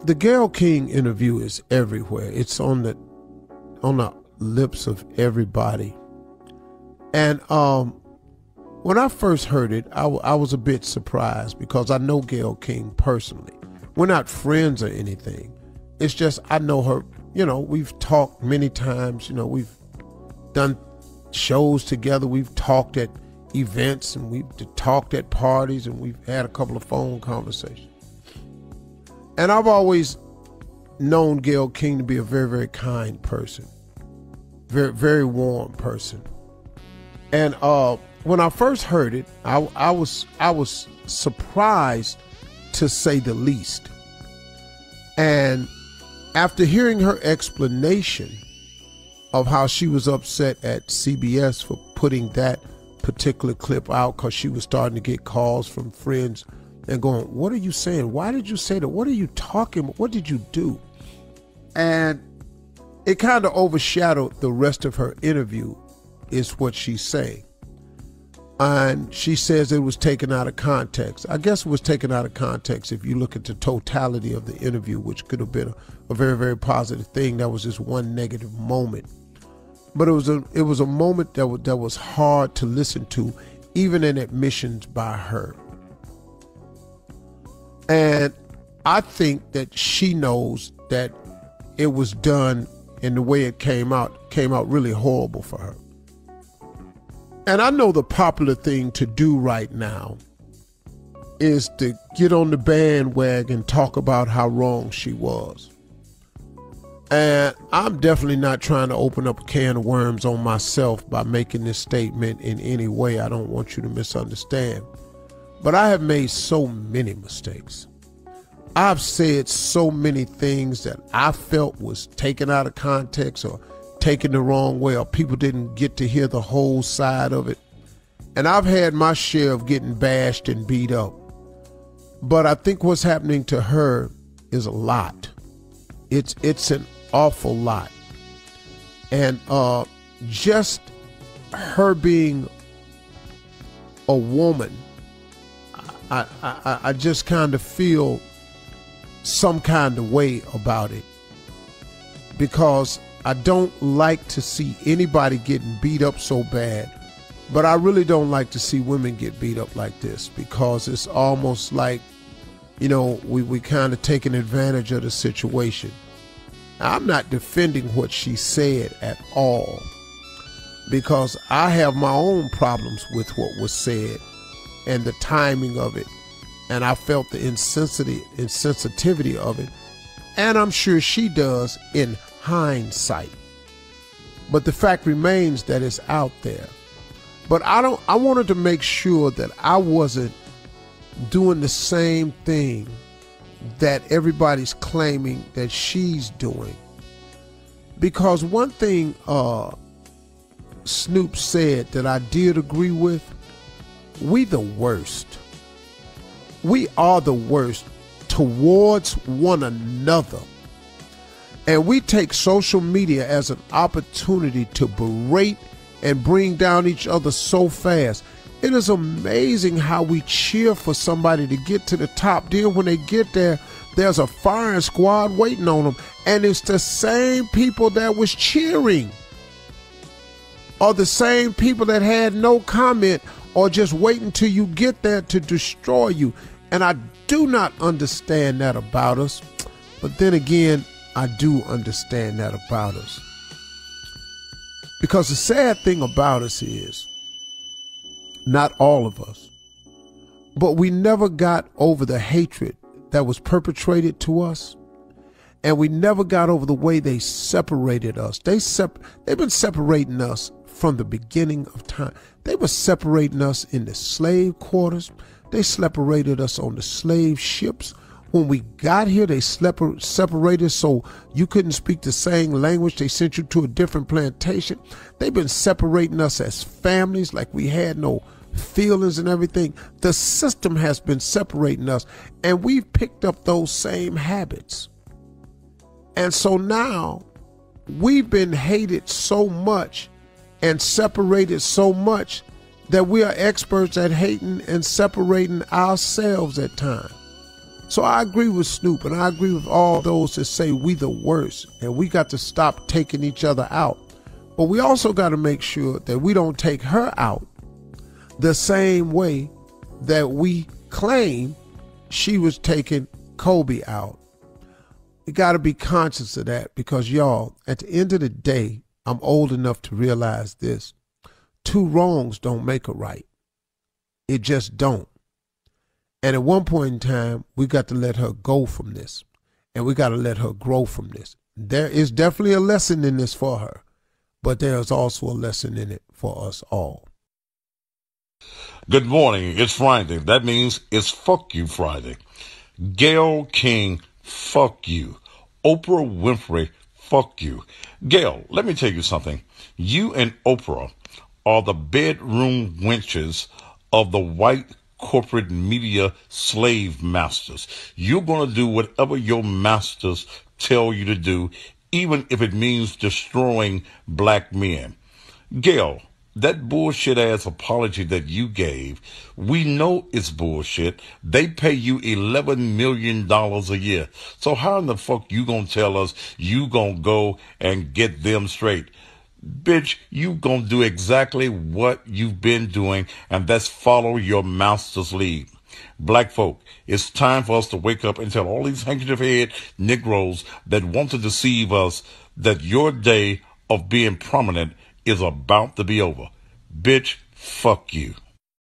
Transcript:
The Gayle King interview is everywhere. It's on the lips of everybody. And when I first heard it, I was a bit surprised because I know Gayle King personally. We're not friends or anything. It's just I know her. You know, we've talked many times. You know, we've done shows together. We've talked at events and we've talked at parties and we've had a couple of phone conversations. And I've always known Gayle King to be a very, very kind person. Very, very warm person. And when I first heard it, I was surprised to say the least. And after hearing her explanation of how she was upset at CBS for putting that particular clip out because she was starting to get calls from friends and going, what are you saying? Why did you say that? What are you talking about? What did you do? And it kind of overshadowed the rest of her interview is what she's saying. And she says it was taken out of context. I guess it was taken out of context if you look at the totality of the interview, which could have been a very, very positive thing. That was just one negative moment. But it was a moment that was hard to listen to, even in admissions by her. And I think that she knows that it was done and the way it came out really horrible for her. And I know the popular thing to do right now is to get on the bandwagon and talk about how wrong she was. And I'm definitely not trying to open up a can of worms on myself by making this statement in any way. I don't want you to misunderstand. But I have made so many mistakes. I've said so many things that I felt was taken out of context or taken the wrong way, or people didn't get to hear the whole side of it. And I've had my share of getting bashed and beat up. But I think what's happening to her is a lot. It's an awful lot. And just her being a woman, I just kind of feel some kind of way about it, because I don't like to see anybody getting beat up so bad, but I really don't like to see women get beat up like this, because it's almost like, you know, we kind of taking advantage of the situation. I'm not defending what she said at all, because I have my own problems with what was said and the timing of it, and I felt the insensitivity of it, and I'm sure she does in hindsight. But the fact remains that it's out there. But I wanted to make sure that I wasn't doing the same thing that everybody's claiming that she's doing. Because one thing Snoop said that I did agree with, we the worst. We are the worst towards one another. And we take social media as an opportunity to berate and bring down each other so fast. It is amazing how we cheer for somebody to get to the top. Then when they get there, there's a firing squad waiting on them. And it's the same people that was cheering, or the same people that had no comment or just waiting till you get there to destroy you. And I do not understand that about us. But then again, I do understand that about us. Because the sad thing about us is, not all of us, but we never got over the hatred that was perpetrated to us. And we never got over the way they separated us. They've been separating us from the beginning of time. They were separating us in the slave quarters. They separated us on the slave ships. When we got here, they separated so you couldn't speak the same language. They sent you to a different plantation. They've been separating us as families, like we had no feelings and everything. The system has been separating us, and we've picked up those same habits. And so now we've been hated so much and separated so much that we are experts at hating and separating ourselves at times. So I agree with Snoop, and I agree with all those that say we the worst, and we got to stop taking each other out. But we also got to make sure that we don't take her out the same way that we claim she was taking Kobe out. We got to be conscious of that, because y'all, at the end of the day, I'm old enough to realize this. 2 wrongs don't make a right. It just don't. And at one point in time, we got to let her go from this, and we got to let her grow from this. There is definitely a lesson in this for her, but there's also a lesson in it for us all. Good morning. It's Friday. That means it's Fuck You Friday. Gayle King, fuck you. Oprah Winfrey, fuck you. Gayle, let me tell you something. You and Oprah are the bedroom wenches of the white corporate media slave masters. You're going to do whatever your masters tell you to do, even if it means destroying black men. Gayle, that bullshit ass apology that you gave, we know it's bullshit. They pay you $11 million a year. So how in the fuck you gonna tell us you gonna go and get them straight? Bitch, you gonna do exactly what you've been doing, and that's follow your master's lead. Black folk, it's time for us to wake up and tell all these handkerchief-head Negroes that want to deceive us that your day of being prominent is about to be over. Bitch, fuck you.